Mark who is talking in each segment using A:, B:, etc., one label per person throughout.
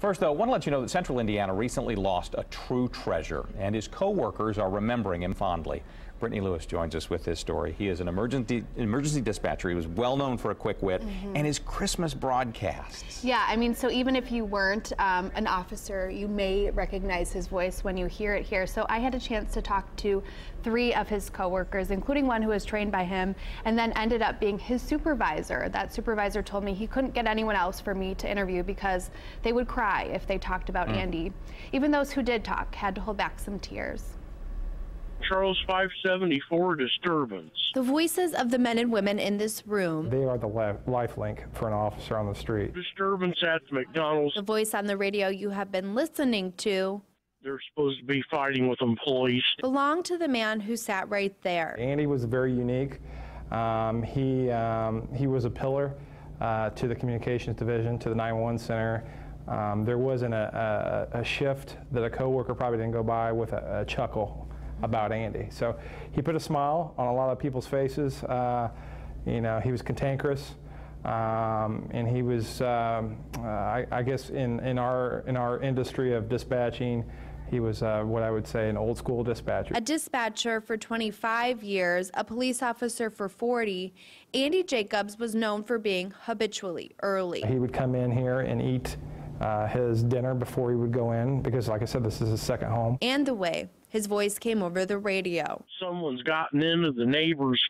A: First, though, I want to let you know that Central Indiana recently lost a true treasure, and his co-workers are remembering him fondly. Brittany Lewis joins us with this story. He is an emergency dispatcher. He was well known for a quick wit and his Christmas broadcasts.
B: Yeah, I mean, so even if you weren't an officer, you may recognize his voice when you hear it here. So I had a chance to talk to 3 of his coworkers, including one who was trained by him, and then ended up being his supervisor. That supervisor told me he couldn't get anyone else for me to interview because they would cry if they talked about Andy. Even those who did talk had to hold back some tears.
C: Charles 574 disturbance.
B: The voices of the men and women in this room.
D: They are the life link for an officer on the street.
C: Disturbance at the McDonald's.
B: The voice on the radio you have been listening to.
C: They're supposed to be fighting with employees.
B: Belonged to the man who sat right there.
D: Andy was very unique. He was a pillar to the communications division, to the 911 center. There wasn't a shift that a coworker probably didn't go by with a chuckle about Andy. So he put a smile on a lot of people's faces. You know, he was cantankerous, and he was, I guess, in our industry of dispatching, he was what I would say an old school dispatcher.
B: A dispatcher for 25 years, a police officer for 40, Andy Jacobs was known for being habitually early.
D: He would come in here and eat his dinner before he would go in, because like I said, this is his second home.
B: And the way his voice came over the radio.
C: Someone's gotten into the neighbor's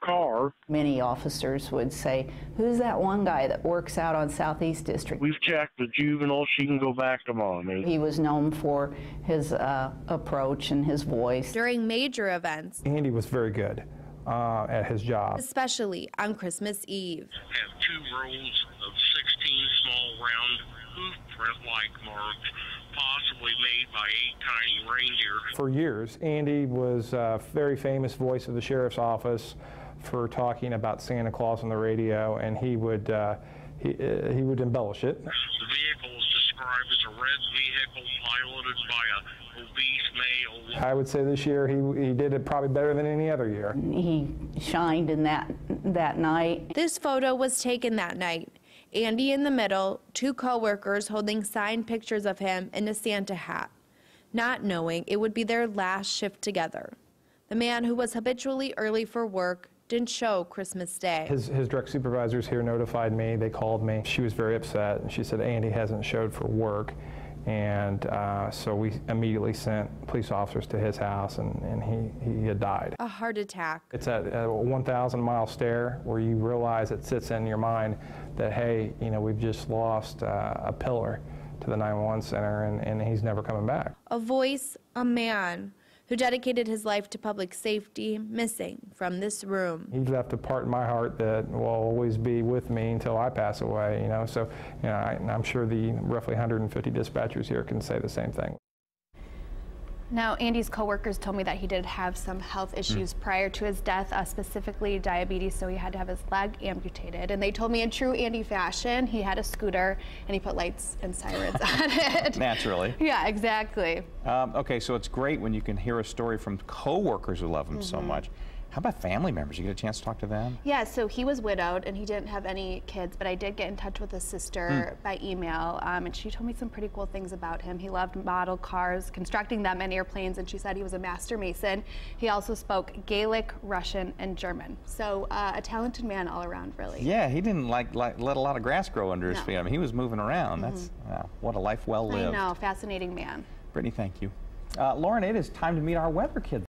C: car.
E: Many officers would say, who's that one guy that works out on Southeast District?
C: We've checked the juvenile. She can go back to mommy.
E: He was known for his approach and his voice.
B: During major events.
D: Andy was very good at his job.
B: Especially on Christmas Eve.
C: Have 2 rows of 16 small round hoof print-like marks, possibly made by 8 tiny reindeer.
D: For years, Andy was a very famous voice of the sheriff's office for talking about Santa Claus on the radio, and he would embellish it.
C: The vehicle is described as a red vehicle piloted by a obese male.
D: I would say this year he did it probably better than any other year.
E: He shined in that night.
B: This photo was taken that night. Andy in the middle, 2 coworkers holding signed pictures of him in a Santa hat, not knowing it would be their last shift together. The man who was habitually early for work didn't show Christmas Day.
D: His direct supervisors here notified me. They called me. She was very upset, and she said Andy hasn't showed for work. And so we immediately sent police officers to his house, and he had died.
B: A heart attack.
D: It's a 1,000-mile stare where you realize it sits in your mind that, hey, you know, we've just lost a pillar to the 911 center, and he's never coming back.
B: A voice, a man who dedicated his life to public safety, missing from this room.
D: He left a part in my heart that will always be with me until I pass away, you know. So, you know, I'm sure the roughly 150 dispatchers here can say the same thing.
B: Now, Andy's coworkers told me that he did have some health issues prior to his death, specifically diabetes, so he had to have his leg amputated. And they told me in true Andy fashion, he had a scooter and he put lights and sirens on it.
A: Naturally.
B: Yeah, exactly.
A: Okay, so it's great when you can hear a story from coworkers who love him so much. How about family members? You get a chance to talk to them?
B: Yeah, so he was widowed and he didn't have any kids, but I did get in touch with his sister by email, and she told me some pretty cool things about him. He loved model cars, constructing them and airplanes, and she said he was a master mason. He also spoke Gaelic, Russian, and German. So a talented man all around, really.
A: Yeah, he didn't let a lot of grass grow under his feet. I mean, he was moving around. That's what a life well lived.
B: I know, fascinating man.
A: Brittany, thank you. Lauren, it is time to meet our weather kid.